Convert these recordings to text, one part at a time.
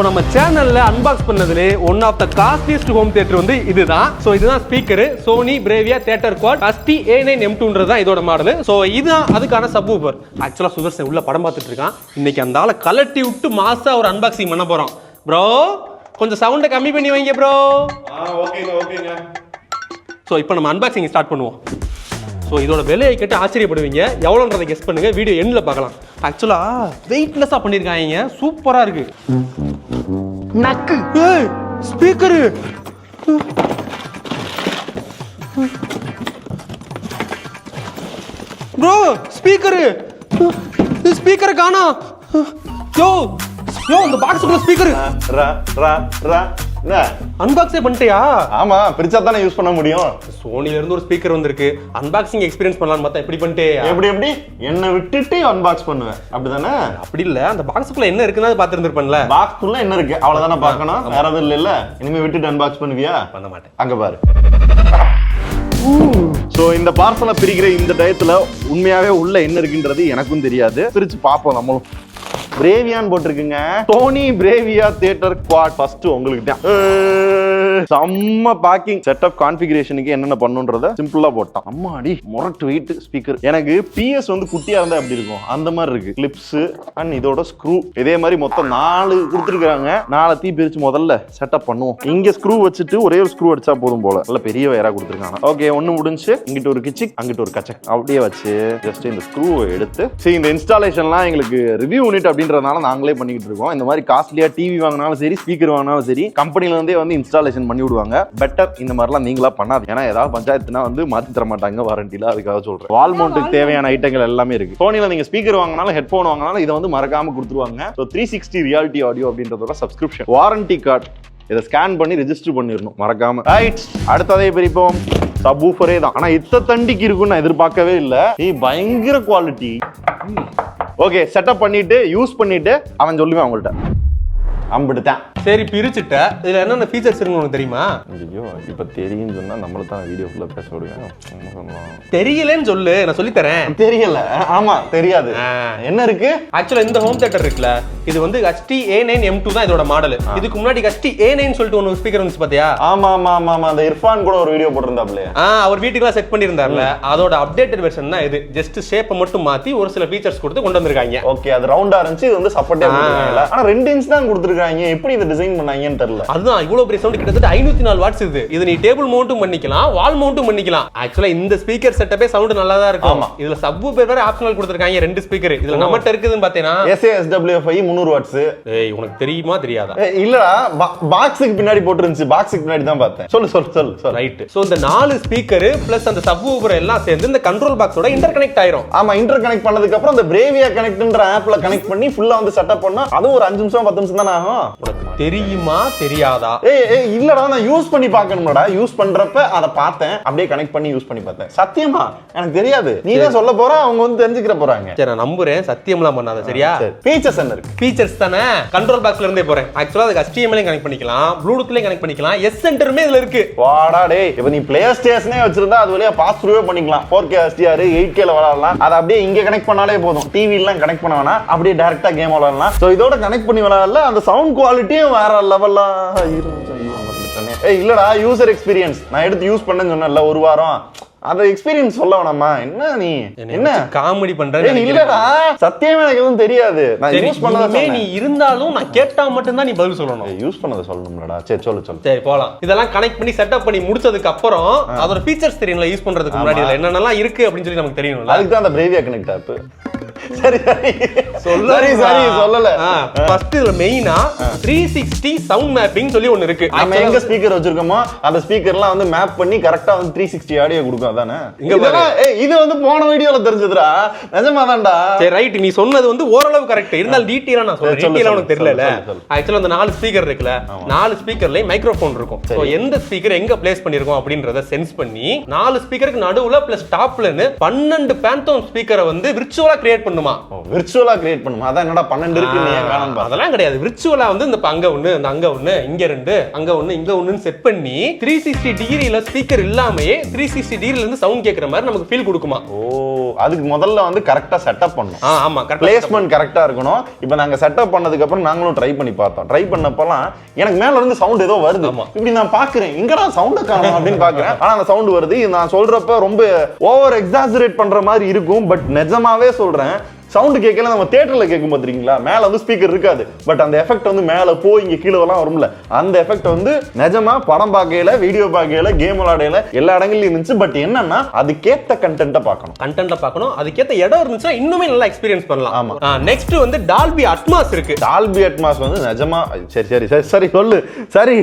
நம்ம சேனல்ல அன்பாக்ஸ் பண்ணதுலே one of the costliest home theatre வந்து இதுதான். ஸோ இதுதான் speaker Sony Bravia theatre quad ST-A9 M2 தான் இதோட மாடல். ஸோ இதுதான் அதுக்கான சப்வூஃபர். ஆக்சுவலா சுதர்சன் உள்ள படம் பார்த்துட்டு இருக்கான். இன்னைக்கு அந்த ஆளை கலட்டி விட்டு மாசா ஒரு அன்பாக்சிங் பண்ண போறோம். ப்ரோ கொஞ்சம் சவுண்டை கம்மி பண்ணி வைங்க ப்ரோ. ஓகேங்க. ஸோ இப்போ நம்ம அன்பாக்சிங் ஸ்டார்ட் பண்ணுவோம். ஸோ இதோட விலையை கேட்டு ஆச்சரியப்படுவீங்க. எவ்வளோன்றதை கெஸ் பண்ணுங்க. வீடியோ எண்ணில் பார்க்கலாம். ஆக்சுவலாக வெயிட்லெஸ்ஸாக பண்ணியிருக்காங்க. சூப்பராக இருக்கு. நக்கு ஸ்பீக்கரு ப்ரோ ஸ்பீக்கரை காணோம். யோ இந்த பாக்ஸுக்குள்ள ஸ்பீக்கர் அன்பாக்ஸே பண்ணிட்டியா? ஆமா, பிரிச்சா தானே யூஸ் பண்ண முடியும். சோனில இருந்து ஒரு ஸ்பீக்கர் வந்திருக்கு. அன்பாக்சிங் எக்ஸ்பீரியன்ஸ் பண்ணலாம்னு பார்த்தா எப்படி பண்ணிட்டே? எப்படி என்ன விட்டுட்டு அன்பாக்ஸ் பண்ணுவேன் அப்படிதானே? அப்படி இல்ல, அந்த பாக்ஸுக்குள்ள என்ன இருக்குன்னு பாத்துருந்துருப்பேன்ல. பாக்ஸ்க்குள்ள என்ன இருக்கு அவ்வளவுதானே பார்க்கணும். வேற எதுவும் இல்ல. இனிமே விட்டுட்டு அன்பாக்ஸ் பண்ணுவியா? பண்ண மாட்டேன். அங்க பாரு. சோ இந்த பார்சலை பிரிக்கிற இந்த டயத்துல உண்மையாவே உள்ள என்ன இருக்குன்றது எனக்கும் தெரியாது. பிரிச்சு பாப்போம் நம்மளும். பிரேவியான்னு போட்டிருக்குங்க. Sony Bravia theatre quad. First உங்களுக்கு தான் செம்ம பேக்கிங். செட்டப் கான்ஃபிகரேஷனுக்கு என்னென்ன பண்ணுன்றத சிம்பிளா போட்டான். அம்மாடி மொரட்டு வெயிட் ஸ்பீக்கர். எனக்கு PS வந்து குட்டியா இருந்தா எப்படி இருக்கும் அந்த மாதிரி இருக்கு. கிளிப்ஸ் அண்ட் இதோட ஸ்க்ரூ. இதே மாதிரி மொத்தம் 4 கொடுத்துருக்காங்க. 4 பிரிச்சு முதல்ல செட்டப் பண்ணுவோம். இங்க ஸ்க்ரூ வச்சுட்டு ஒரே ஒரு ஸ்க்ரூ அடிச்சா போதும் போல. நல்ல பெரிய வயரா கொடுத்துருக்காங்க. ஓகே, ஒன்னு முடிஞ்சு. இங்கிட்ட ஒரு கிச்சிக், அங்கிட்ட ஒரு கச்சக். அப்படியே வச்சு ஜஸ்ட் இந்த ஸ்க்ரூவை எடுத்து சரி. இந்த இன்ஸ்டாலேஷன்லாம் எங்களுக்கு ரிவ்யூ யூனிட் அப்படின்றதுனால நாங்களே பண்ணிக்கிட்டு இருக்கோம். இந்த மாதிரி காஸ்ட்லியா டிவி வாங்கினாலும் சரி, ஸ்பீக்கர் வாங்கினாலும் சரி, கம்பெனில இருந்தே வந்து இன்ஸ்டாலேஷன் பண்ணி விடுவாங்க. பெட்டர் இந்த மாதிரிலாம் நீங்களா பண்ணாது. ஏன்னா ஏதாவது பஞ்சாயத்துனா வந்து மாத்தி தர மாட்டாங்க வாரண்டில. அதுக்காக சொல்றேன். வால் மவுண்ட்டுக்கு தேவையான ஐட்டங்கள் எல்லாமே இருக்கு. சோனில நீங்க ஸ்பீக்கர் வாங்கினாலும் ஹெட்போன் வாங்கினாலும் இதை வந்து மறக்காம கொடுத்துருவாங்க. 360 ரியாலிட்டி ஆடியோ அப்படின்றதோட சப்ஸ்கிரிப்ஷன் வாரண்டி கார்டு. இதை ஸ்கேன் பண்ணி ரெஜிஸ்டர் பண்ணிடணும் மறக்காம. ரைட், அடுத்ததே பிரிப்போம். சப்வூஃபரே தான். ஆனா இத்த தண்டிக்கு இருக்குன்னு நான் எதிர்பார்க்கவே இல்லை. பயங்கர குவாலிட்டி. ஓகே, செட்டப் பண்ணிட்டு யூஸ் பண்ணிட்டு அவன் சொல்லுவேன் அவங்கள்ட்ட. அம்பிடுதான். சரி, பிரிச்சுட்ட. இதுல என்னென்ன ஃபீச்சர்ஸ் இருக்குன்னு உனக்கு தெரியுமா? ஐயோ, இப்ப தெரியும் சொன்னா நம்மள தான் வீடியோ ஃபுல்லா பேச விடுவேன். தெரியலன்னு சொல்லு, நான் சொல்லி தரேன். தெரியல. ஆமா, தெரியாது. என்ன இருக்கு? ஆக்சுவலா இந்த ஹோம் தியேட்டர் இருக்குல்ல, இது வந்து ST-A9 M2 தான் இதோட மாடல். இதுக்கு முன்னாடி ST-A9 சொல்லிட்டு ஒரு ஸ்பீக்கர் வந்துச்சு பாத்தியா? ஆமா. அந்த இர்ஃபான் கூட ஒரு வீடியோ போட்டிருந்தாப்ல. அவர் வீட்டுக்குலாம் செட் பண்ணியிருந்தார்ல, அதோட அப்டேட்டட் வெர்ஷன் தான் இது. ஜஸ்ட் ஷேப்பை மட்டும் மாத்தி ஒரு சில ஃபீச்சர்ஸ் கொடுத்து கொண்டு வந்திருக்காங்க. ஓகே, அது ரவுண்டா இருந்துச்சு. இது வந்து சப்போர்ட்டே பண்ணிருக்காங்க. ஆனா 2 இன்ச் தான் கொடுத்திருக்காங்க. எப்படி இத டிசைன் பண்ணாங்கன்னு தெரியல. அதுதான் இவ்வளவு பெரிய சவுண்ட். கிட்டத்தட்ட 504 வாட்ஸ் இது. இது நீ டேபிள் மவுண்ட்டும் பண்ணிக்கலாம், வால் மவுண்ட்டும் பண்ணிக்கலாம். ஆக்சுவலா இந்த ஸ்பீக்கர் செட்டப்பே சவுண்ட் நல்லா தான் இருக்கும். இதுல சப்வூஃபர் வேற ஆப்ஷனல் கொடுத்திருக்காங்க. 2 ஸ்பீக்கர் இதுல நம்மட்ட இருக்குதுன்னு பாத்தீனா SASWF-I 300 வாட்ஸ். ஏய், உனக்கு தெரியுமா தெரியாதா? இல்லடா, பாக்ஸுக்கு பின்னாடி போட்டுருந்துச்சு. பாக்ஸுக்கு பின்னாடி தான் பார்த்தேன். சொல்லு. ரைட். சோ இந்த 4 ஸ்பீக்கர் பிளஸ் அந்த சப்வூஃபர் எல்லாம் சேர்ந்து இந்த கண்ட்ரோல் பாக்ஸோட இன்டர்கனெக்ட் ஆயிரும். ஆமா, இன்டர்கனெக்ட் பண்ணதுக்கு அப்புறம் இந்த பிரேவியா கனெக்ட்ன்ற ஆப்ல கனெக்ட் பண்ணி ஃபுல்லா வந்து செட்டப் பண்ணா அதுவும் ஒரு 5 நிமிஷம் 10 நிமிஷம் தான ஆகும். உனக்கு தெரியுமா தெரியாதா? இல்லடா, நான் யூஸ் பண்ணி பார்க்கணும்டா. யூஸ் பண்றப்ப அதை பார்த்தேன். அப்படியே கனெக்ட் பண்ணி யூஸ் பண்ணி பார்த்தேன். சத்தியமா எனக்கு தெரியாது. நீ தான் சொல்ல போற, அவங்க வந்து தெரிஞ்சுக்கிற போறாங்க. சரி, நான் நம்புறேன். சத்தியம்லாம் பண்ணாத, சரியா? ஃபீச்சர்ஸ் என்ன இருக்கு? ஃபீச்சர்ஸ் தானே கண்ட்ரோல் பாக்ஸ்ல இருந்தே போறேன். ஆக்சுவலா அதுக்கு HDMI கனெக்ட் பண்ணிக்கலாம், ப்ளூடூத்லயும் கனெக்ட் பண்ணிக்கலாம். எஸ் சென்டருமே இதுல இருக்கு. வாடா டேய், இப்போ நீ பிளே ஸ்டேஷனே வச்சிருந்தா அது வழியா பாஸ் த்ரூவே பண்ணிக்கலாம். 4K HDR 8K ல விளையாடலாம். அதை அப்படியே இங்க கனெக்ட் பண்ணாலே போதும். டிவி எல்லாம் கனெக்ட் பண்ண வேணாம். அப்படியே டைரக்டா கேம் விளையாடலாம். சோ இதோட கனெக்ட் பண்ணி விளையாடல. அந்த சவுண்ட் குவாலிட்டியும் வேற லெவல்ல இல்லடா. யூசர் எக்ஸ்பீரியன்ஸ் நான் எடுத்து யூஸ் பண்ணேன்னு சொன்னேன்ல ஒரு வாரம். அந்த எக்ஸ்பீரியன்ஸ் சொல்ல வேணாமா? என்ன நீ என்ன காமெடி பண்ற? இல்லடா, சத்தியமா எனக்கு எதுவும் தெரியாது. நான் யூஸ் பண்ணதே நீ இருந்தாலும் நான் கேட்டா மட்டும் தான் நீ பதில் சொல்லணும். யூஸ் பண்ணத சொல்லணும்லடா. சரி சொல்லு. சரி, போலாம். இதெல்லாம் கனெக்ட் பண்ணி செட்டப் பண்ணி முடிச்சதுக்கு அப்புறம் அதோட ஃபீச்சர்ஸ் தெரியும்ல, யூஸ் பண்றதுக்கு முன்னாடி இதுல என்னென்னலாம் இருக்கு அப்படின்னு சொல்லி நமக்கு தெரியணும்ல. அதுக்கு தான் அந்த பிரேவியா கனெக்ட் ஆப். சரி சொல்லல. ஃபர்ஸ்ட் இதுல மெயினா 360 சவுண்ட் மேப்பிங் சொல்லி ஒன்னு இருக்கு. நம்ம எங்க ஸ்பீக்கர் வச்சிருக்கோமோ அந்த ஸ்பீக்கர்லாம் வந்து மேப் பண்ணி கரெக்ட்டா வந்து 360 ஆடியோ கொடுக்கும். அதானே இது வந்து போன வீடியோல தெரிஞ்சதுடா. நிஜமாதான்டா. சரி, ரைட். நீ சொன்னது வந்து ஓரளவு கரெக்ட். இருந்தாலும் டீடைலா நான் சொல்றேன். டீடைலா உனக்கு தெரியல. ஆக்சுவலா அந்த 4 ஸ்பீக்கர் இருக்குல, 4 ஸ்பீக்கர்ல மைக்ரோஃபோன் இருக்கும். சோ எந்த ஸ்பீக்கர் எங்க பிளேஸ் பண்ணிருக்கோம் அப்படின்றத சென்ஸ் பண்ணி 4 ஸ்பீக்கருக்கு நடுவுல பிளஸ் டாப்லன்னு 12 பேந்தோம் ஸ்பீக்கரை வந்து விர்ச்சுவலா கிரியேட் கிரியேட் பண்ணுமா. விர்ச்சுவலா கிரியேட் பண்ணுமா? அதான் என்னடா 12 இருக்கு நீ ஏன் காணோம்? அதெல்லாம் கிடையாது. விர்ச்சுவலா வந்து இந்த அங்க ஒண்ணு, இந்த அங்க ஒண்ணு, இங்க 2, அங்க ஒண்ணு, இங்க ஒண்ணுன்னு செட் பண்ணி 360 டிகிரில ஸ்பீக்கர் இல்லாமயே 360 டிகிரில இருந்து சவுண்ட் கேக்குற மாதிரி நமக்கு ஃபீல் கொடுக்குமா. ஓ, அதுக்கு முதல்ல வந்து கரெக்டா செட்டப் பண்ணணும். ஆமா, பிளேஸ்மென்ட் கரெக்டா இருக்கணும். இப்போ நாங்க செட்டப் பண்ணதுக்கு அப்புறம் நாங்களும் ட்ரை பண்ணி பார்த்தோம். ட்ரை பண்ணப்பலாம் எனக்கு மேல இருந்து சவுண்ட் ஏதோ வருது. இப்படி நான் பாக்குறேன், எங்கடா சவுண்ட் காணோம் அப்படின்னு பாக்குறேன். ஆனா அந்த சவுண்ட் வருது. நான் சொல்றப்ப ரொம்ப ஓவர் எக்ஸாஜரேட் பண்ற மாதிரி இருக்கும். பட் நிஜமாவே சொல்றேன், சவுண்ட் கேட்கல. நம்ம தியேட்டர்ல கேட்கும் பாத்தீங்களா, மேல வந்து ஸ்பீக்கர் இருக்காது. பட் அந்த எஃபெக்ட் வந்து மேல போய் இங்க கீழே எல்லாம் வரும்ல, அந்த எஃபெக்ட் வந்து நிஜமா படம் பார்க்கையில, வீடியோ பார்க்கையில, கேம் விளையாடையில எல்லா இடங்கள்லயும் இருந்துச்சு. பட் என்னன்னா அதுக்கேத்த கண்டென்ட்டை பார்க்கணும். அதுக்கேத்த இடம் இருந்துச்சுன்னா இன்னுமே நல்லா எக்ஸ்பீரியன்ஸ் பண்ணலாம். ஆமா. நெக்ஸ்ட் வந்து டால்பி அட்மாஸ் இருக்கு. டால்பி அட்மாஸ் வந்து நிஜமா சரி சொல்லு. சரி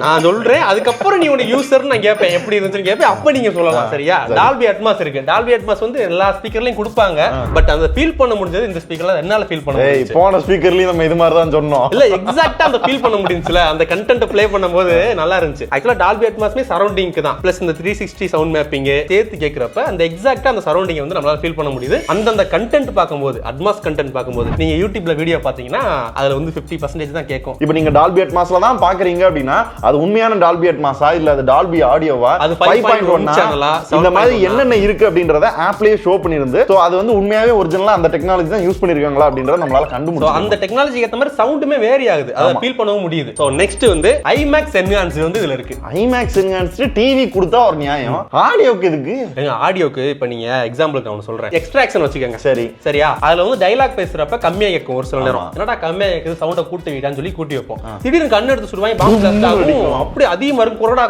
நான் சொல்றேன், அதுக்கப்புறம் நீ ஒரு யூசர் நான் கேட்பேன் எப்படி இருந்துச்சுன்னு கேட்பேன், அப்ப நீங்க சொல்லலாம். சரியா? டால்பி அட்மாஸ் இருக்கு. டால்பி அட்மாஸ் வந்து எல்லா ஸ்பீக்கர்லயும் கொடுப்பாங்க. பட் அந்த ஃபீல் பண்ண முடிஞ்சது இந்த ஸ்பீக்கர்ல என்னால ஃபீல் பண்ண முடியல. போன ஸ்பீக்கர்லயும் நம்ம இது மாதிரி தான் சொன்னோம். இல்ல, எக்ஸாக்ட்டா அந்த ஃபீல் பண்ண முடிஞ்சுல, அந்த கண்டென்ட் ப்ளே பண்ணும்போது நல்லா இருந்துச்சு. ஆக்சுவலா டால்பி அட்மாஸ்மே சரௌண்டிங்க்கு தான். பிளஸ் இந்த 360 சவுண்ட் மேப்பிங் சேர்த்து கேக்குறப்ப அந்த எக்ஸாக்ட்டா அந்த சரௌண்டிங் வந்து நம்மளால ஃபீல் பண்ண முடியுது. அந்த கண்டென்ட் பாக்கும்போது, அட்மாஸ் கண்டென்ட் பாக்கும்போது, நீங்க யூடியூப்ல வீடியோ பாத்தீங்கன்னா அதுல வந்து 50% தான் கேட்கும். இப்போ நீங்க டால்பி அட்மாஸ்ல தான் பாக்குறீங்க அப்படின்னா அது உண்மையான டால்பி அட்மாஸா இல்ல அது டால்பி ஆடியோவா, அது 5.1 சேனலா, இந்த மாதிரி என்னென்ன இருக்கு அப்படின்றத ஆப்லயே ஷோ பண்ணிருந்து. சோ அது வந்து உண்மையாவே ஒரிஜினலா அந்த டெக்னாலஜி தான் யூஸ் பண்ணிருக்காங்களா அப்படின்றத நம்மளால கண்டுபிடிச்சு, அந்த டெக்னாலஜிக்கு ஏத்த மாதிரி சவுண்டுமே வேரி ஆகுது, அத ஃபீல் பண்ணவும் முடியுது. சோ நெக்ஸ்ட் வந்து IMAX என்ஹான்ஸ்ட் வந்து இதுல இருக்கு. IMAX என்ஹான்ஸ்ட் டிவி கொடுத்தா ஒரு நியாயம், ஆடியோக்கு எதுக்கு? ஆடியோக்கு இப்ப நீங்க எக்ஸாம்பிளுக்கு நான் சொல்றேன், எக்ஸ்ட்ராக்ஷன் வச்சுக்கோங்க. சரியா? அதுல வந்து டயலாக் பேசுறப்ப கம்மியா கேட்கும் ஒரு சில நேரம். என்னடா கம்மியா கேக்குது, சவுண்ட கூட்டி விடான்னு சொல்லி கூட்டி வைப்போம். திடீர்னு கண்ணு எடுத்து சுடுவாங்க, பாம்பு பிளாஸ்ட் ஆகும். அப்படி அதிகமா இருக்கும், கொரடா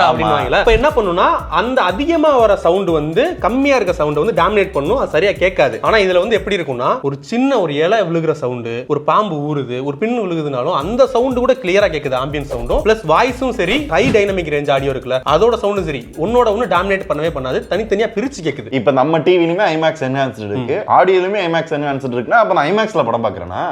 அப்படின்னுவாங்கல. இப்ப என்ன பண்ணுனா அந்த அதிகமா வர சவுண்ட் வந்து கம்மியா இருக்க சவுண்ட் வந்து டாமினேட் பண்ணும், அது சரியா கேட்காது. ஆனா இதுல வந்து எப்படி இருக்கும்னா ஒரு சின்ன ஒரு இலை விழுகிற சவுண்ட், ஒரு பாம்பு ஊறுது, ஒரு பின் விழுகுதுனாலும் அந்த சவுண்ட் கூட கிளியரா கேக்குது. ஆம்பியன்ட் சவுண்டும் பிளஸ் வாய்ஸும் சரி, ஹை டைனமிக் ரேஞ்ச் ஆடியோ இருக்குல, அதோட சவுண்டும் சரி, ஒன்னோட ஒன்னு டாமினேட் பண்ணவே பண்ணாது, தனித்தனியா பிரிச்சு கேக்குது. இப்ப நம்ம டிவிலயுமே IMAX என்ஹான்ஸ்ட் இருக்கு, ஆடியோலயுமே IMAX என்ஹான்ஸ்ட் இருக்குன்னா அப்ப நான் IMAXல படம் பார்க்கறேனா?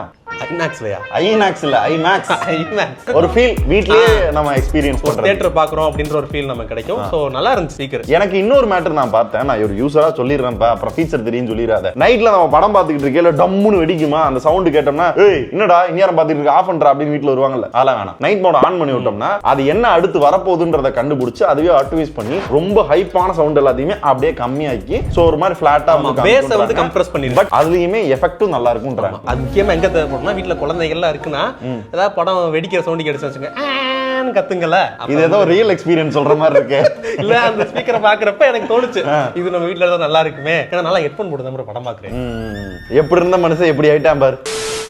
ஒரு ஃபீல் வீட்லயே நம்ம எக்ஸ்பீரியன்ஸ் பண்றோம், தியேட்டர் பாக்குறோம் அப்படின்ற ஒரு ஃபீல் நமக்கு கிடைக்கும். சோ நல்லா இருந்துச்சு ஸ்பீக்கர். எனக்கு இன்னொரு மேட்டர் நான் பார்த்தேன், நான் ஒரு யூசரா சொல்லிடுறேன்ப்பா, அப்புறம் ஃபீச்சர் தெரியும் சொல்லிராத. நைட்ல நம்ம படம் பார்த்துக்கிட்டு இருக்கேல, டம்முன்னு வெடிக்குமா அந்த சவுண்ட் கேட்டோம்னா, ஏய் என்னடா இந்நேரம் பார்த்துட்டு இருக்க, ஆஃப் பண்றா அப்படின்னு வீட்ல வருவாங்கல்ல, அதெல்லாம் வேணாம். நைட் மோட் ஆன் பண்ணி விட்டோம்னா அது என்ன அடுத்து வரப்போகுதுன்றத கண்டுபிடிச்சு அதுவே ஆட்டோவைஸ் பண்ணி ரொம்ப ஹைப்பான சவுண்ட் எல்லாத்தையுமே அப்படியே கம்மியாக்கி, சோ ஒரு மாதிரி ஃபிளாட்டா பேஸ் வந்து கம்ப்ரஸ் பண்ணி, பட் அதுலயுமே எஃபெக்டும் நல்லா இருக்கும்ன்றாங்க. அது முக்கியமா எங்க தேவைப்படும்னா வீட்ல குழந்தைகள் இருக்குன்னா ஏதாவது படம் வெடிக்கிற சவுண்ட் கேட்டு வச்சுங்க கத்துங்கல, இது ஏதோ ரியல் எக்ஸ்பீரியன்ஸ் சொல்ற மாதிரி இருக்கு. இல்ல அந்த ஸ்பீக்கரை பாக்குறப்ப எனக்கு தோணுச்சு இது நம்ம வீட்ல தான் நல்லா இருக்குமே, ஏன்னா நல்லா ஹெட்போன் போட்டு தான் படம் பாக்குறேன். எப்படி இருந்த மனுஷன் எப்படி ஆயிட்டான் பாரு.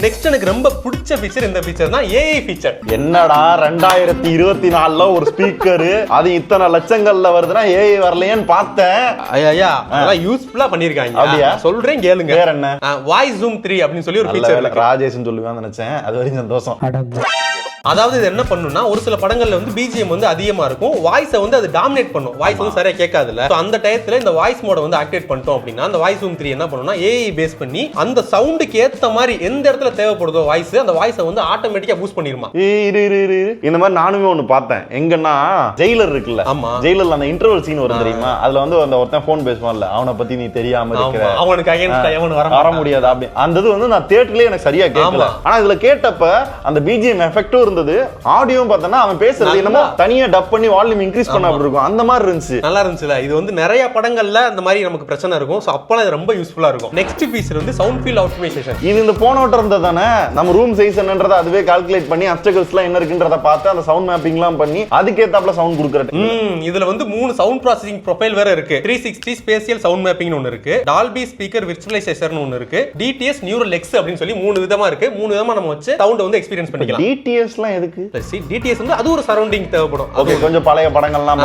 நெக்ஸ்ட் எனக்கு ரொம்ப பிடிச்ச ஃபீச்சர் இந்த ஃபீச்சர் தான், AI ஃபீச்சர். என்னடா 2024ல ஒரு ஸ்பீக்கர் அது இத்தனை லட்சங்கள்ல வருதுன்னா AI வரலையேன்னு பார்த்தேன். ஐயா அதெல்லாம் யூஸ்ஃபுல்லா பண்ணிருக்காங்க. அப்படியே சொல்றேன் கேளுங்க. வேற என்ன? வாய்ஸ் ஜூம் 3 அப்படின்னு சொல்லி ஒரு ஃபீச்சர். ராஜேஷ்னு சொல்லுவேன்னு நினைச்சேன், அது வரைக்கும் சந்தோஷம். அதாவது இது என்ன பண்ணும்னா ஒரு சில படங்கள்ல வந்து BGM வந்து அதிகமா இருக்கும், வாய்ஸை வந்து அது டாமினேட் பண்ணும், வாய்ஸ் வந்து சரியா கேட்காதுல்ல. அந்த டயத்துல இந்த வாய்ஸ் மோட வந்து ஆக்டிவேட் பண்ணிட்டோம் அப்படின்னா அந்த வாய்ஸ் ஜூம் 3 என்ன பண்ணும்னா AI பேஸ் பண்ணி அந்த சவுண்டுக்கு ஏத்த மாதிரி எந்த இடத்துல தேவைப்படுதோ வாய்ஸ், அந்த வாய்ஸை வந்து ஆட்டோமேட்டிக்கா பூஸ்ட் பண்ணிருமா. இந்த மாதிரி நானுமே ஒன்னு பார்த்தேன். எங்கன்னா ஜெயிலர் இருக்குல்ல, ஆமா ஜெயிலர்ல அந்த இன்டர்வல் சீன் வரும் தெரியுமா, அதுல வந்து அந்த ஒருத்தன் போன் பேசுவான்ல, அவனை பத்தி நீ தெரியாம இருக்கிற, அவனுக்கு அகைன்ஸ்டா எவன் வர முடியாது அப்படி. அந்த இது வந்து நான் தியேட்டர்லயே எனக்கு சரியா கேட்கல. ஆனா இதுல கேட்டப்ப அந்த BGM எஃபெக்டும் இருந்தது, ஆடியோ பார்த்தனா அவன் பேசுறது என்னமோ தனியா டப் பண்ணி வால்யூம் இன்கிரீஸ் பண்ண அப்படி இருக்கும், அந்த மாதிரி இருந்துச்சு. நல்லா இருந்துச்சுல. இது வந்து நிறைய படங்கள்ல அந்த மாதிரி நமக்கு பிரச்சனை இருக்கும், சோ அப்பலாம் இது ரொம்ப யூஸ்ஃபுல்லா இருக்கும். நெக்ஸ்ட் ஃபீச்சர் வந்து சவுண்ட் ஃபீல் ஆப்டிமைசேஷன். இது இந்த போன் ஓட்டர் இருந்தா தானே நம்ம ரூம் சைஸ் என்னன்றத அதுவே கால்குலேட் பண்ணி அப்டகல்ஸ்லாம் என்ன இருக்குன்றத பார்த்து அந்த சவுண்ட் மேப்பிங்லாம் பண்ணி அதுக்கு ஏத்தாப்ல சவுண்ட் கொடுக்கறது. இதுல வந்து 3 சவுண்ட் ப்ராசசிங் ப்ரொஃபைல் வேற இருக்கு. 360 ஸ்பேஷியல் சவுண்ட் மேப்பிங்னு ஒன்னு இருக்கு, டால்பி ஸ்பீக்கர் விர்ச்சுவலைசேஷன் ஒன்னு இருக்கு, DTS நியூரல் எக்ஸ் அப்படின்னு சொல்லி 3 விதமா இருக்கு. 3 விதமா நம்ம வச்சு சவுண்ட் வந்து எக்ஸ்பீரியன்ஸ் பண்ணிக்கலாம். DTSலாம் எதுக்கு? DTS வந்து அது ஒரு சரௌண்டிங் தேவைப்படும். ஓகே, கொஞ்சம் பழைய படங்கள்லாம்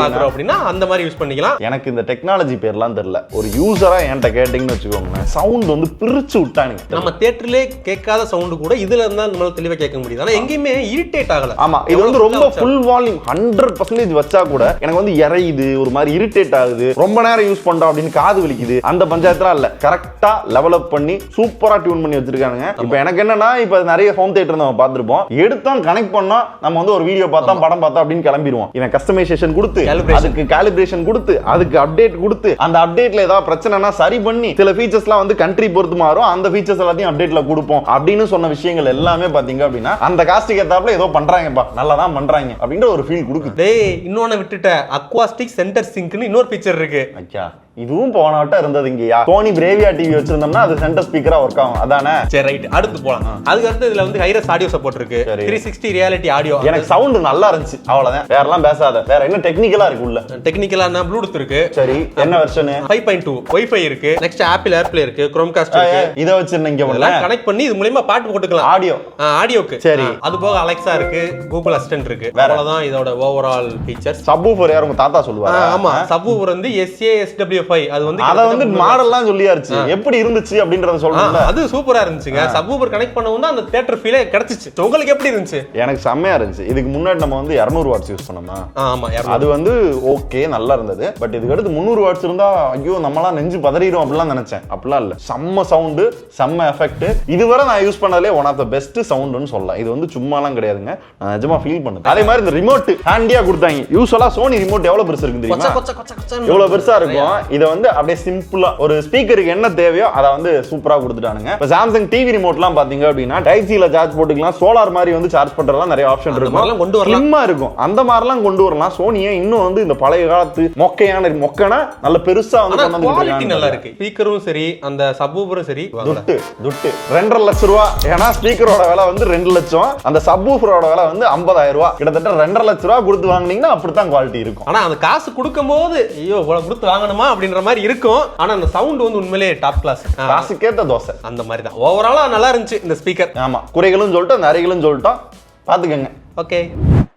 பார்க்கறோம் அப்படினா அந்த மாதிரி யூஸ் பண்ணிக்கலாம். எனக்கு இந்த டெக்னாலஜி பேர்லாம் தெரியல. ஒரு யூசரா என்கிட்ட கேட்டிங்கன்னு வச்சுக்கோங்க, சவுண்ட் வந்து பிரிச்சு விட்டானுங்க. நம்ம தியேட்டர்லயே கேட்காத சவுண்ட் கூட இதுல இருந்தா நம்மளால தெளிவா கேட்க முடியுது. ஆனா எங்கேயுமே இரிட்டேட் ஆகல. ஆமா, இது வந்து ரொம்ப ஃபுல் வால்யூம் 100% வச்சா கூட எனக்கு வந்து இறையுது, ஒரு மாதிரி இரிட்டேட் ஆகுது, ரொம்ப நேரம் யூஸ் பண்றோம் அப்படின்னு காது வலிக்குது. அந்த பஞ்சாயத்துல இல்ல, கரெக்டா லெவலப் பண்ணி சூப்பரா டியூன் பண்ணி வச்சிருக்கானுங்க. இப்போ எனக்கு என்னன்னா, இப்போ நிறைய ஹோம் தியேட்டர் நம்ம பார்த்திருப்போம், எடுத்த எடுத்தோம் கனெக்ட் பண்ணோம், நம்ம வந்து ஒரு வீடியோ பார்த்தோம் படம் பார்த்தோம் அப்படின்னு கிளம்பிடுவோம். இவன் கஸ்டமைசேஷன் கொடுத்து அதுக்கு காலிபிரேஷன் கொடுத்து அதுக்கு அப்டேட் கொடுத்து அந்த அப்டேட்ல ஏதாவது பிரச்சனைனா சரி பண்ணி சில ஃபீச்சர்ஸ்லாம் வந்து கண்ட்ரி பொறுத்து மாறும், அந்த ஃபீச்சர்ஸ் எல்லாத்தையும் அப்டேட்ல கொடுப்போம் அப்படின்னு சொன்ன விஷயங்கள் எல்லாமே பாத்தீங்க அப்படின்னா அந்த காஸ்டிக் ஏத்தாப்புல ஏதோ பண்றாங்கப்பா, நல்லா தான் பண்றாங்க அப்படின்ற ஒரு ஃபீல் கொடுக்குது. டேய் இன்னொன்னு விட்டுட்ட, அக்வாஸ்டிக் சென்டர் சிங்க்னு இன்னொரு ஃபீச்சர் இருக்கு. ஐயா இதுவும் போன வட்டம் இருந்தது இங்கயா. சோனி பிரேவியா டிவி வச்சிருந்தோம்னா அது சென்டர் ஸ்பீக்கரா ஒர்க் ஆகும், அதானே? சரி ரைட், அடுத்து போலாம். அதுக்கு அடுத்து இதுல வந்து ஹைரஸ் ஆடியோ சப்போர்ட் இருக்கு, 360 ரியாலிட்டி ஆடியோ. எனக்கு சவுண்ட் நல்லா இருந்துச்சு, அவ்வளவுதான். வேற எல்லாம் பேசாத. வேற என்ன டெக்னிக்கலா இருக்கு உள்ள? டெக்னிக்கலா என்ன ப்ளூடூத் இருக்கு. சரி, என்ன வெர்ஷன்? 5.2 வைஃபை இருக்கு. நெக்ஸ்ட் ஆப்பிள் ஏர்ப்ளே இருக்கு, குரோம்காஸ்ட் இருக்கு. இத வச்சிருந்தீங்க கனெக்ட் பண்ணி இது மூலமா பாட்டு போட்டுக்கலாம். ஆடியோக்கு. சரி, அது போக அலெக்சா இருக்கு, கூகுள் அசிஸ்டன்ட் இருக்கு. அவ்வளவுதான் இதோட ஓவரால் ஃபீச்சர்ஸ். சப்வூஃபர் யார் உங்க தாத்தா சொல்லுவாங்க? ஆமா, சப்வூஃபர் வந்து SASW5 அது வந்து அத வந்து மாடல்லாம் சொல்லியாச்சு, எப்படி இருந்துச்சு அப்படிங்கறத சொல்றேன்ல. அது சூப்பரா இருந்துச்சுங்க. சப்வூஃபர் கனெக்ட் பண்ணவும் தான் அந்த தியேட்டர் ஃபீலே கிடைச்சிச்சு. உங்களுக்கு எப்படி இருந்துச்சு? எனக்கு செம்மையா இருந்துச்சு. இதுக்கு முன்னாடி நம்ம வந்து 200 வாட்ஸ் யூஸ் பண்ணோமா? ஆமா, அது வந்து ஓகே நல்லா இருந்தது. பட் இதுக்கு அடுத்து 300 வாட்ஸ் இருந்தா ஐயோ நம்மலாம் நெஞ்சு பதறிடும் அப்படிலாம் நினைச்சேன். அப்படிலாம் இல்ல, செம்ம சவுண்டு, செம்ம எஃபெக்ட். இதுவரை நான் யூஸ் பண்ணதுலே ஒன் ஆஃப் த பெஸ்ட் சவுண்ட்னு சொல்லலாம். இது வந்து சும்மாலாம் கிடையாதுங்க, நான் நிஜமா ஃபீல் பண்ணேன். அதே மாதிரி இந்த ரிமோட் ஹேண்டியா கொடுத்தாங்க. யூசுவலா சோனி ரிமோட் எவ்வளவு பெருசு இருக்கு தெரியுமா? எவ்வளவு பெருசா இருக்கும். இத வந்து அப்படியே சிம்பிளா ஒரு ஸ்பீக்கருக்கு என்ன தேவையோ அதை வந்து சூப்பரா கொடுத்துட்டானுங்க. இப்போ சாம்சங் டிவி ரிமோட்லாம் பாத்தீங்க அப்படின்னா டைப் சில சார்ஜ் போட்டுக்கலாம், சோலார் மாதிரி வந்து சார்ஜ் பண்றதுலாம் நிறைய ஆப்ஷன் இருக்கும், ஸ்லிம்மா இருக்கும். அந்த மாதிரிலாம் கொண்டு வரலாம். சோனியே இன்னும் வந்து இந்த பழைய காலத்து மொக்கைனா நல்ல பெருசா வந்து குவாலிட்டி நல்லா இருக்கு. ஸ்பீக்கரும் சரி, அந்த சப்வூஃபரும் சரி. துட்டு 2.5 லட்சம் ரூபாய். ஏன்னா ஸ்பீக்கரோட விலை வந்து 2 லட்சம், அந்த சப்வூஃபரோட விலை வந்து 50,000 ரூபாய். கிட்டத்தட்ட 2.5 லட்சம் ரூபாய் கொடுத்து வாங்குனீங்கன்னா அப்படித்தான் குவாலிட்டி இருக்கும். ஆனா அந்த காசு கொடுக்கும் போது ஐயோ இவ்வளவு கொடுத்து வாங்கணுமா அப்படின்ற மாதிரி இருக்கும். ஆனா அந்த சவுண்ட் வந்து உண்மையிலேயே டாப் கிளாஸ். காசுக்கேத்த தோசை அந்த மாதிரி தான். ஓவராலா நல்லா இருந்துச்சு இந்த ஸ்பீக்கர். ஆமா, குறைகளும் சொல்லிட்டோம், நிறைகளும் சொல்லிட்டோம், பாத்துக்கங்க. ஓகே.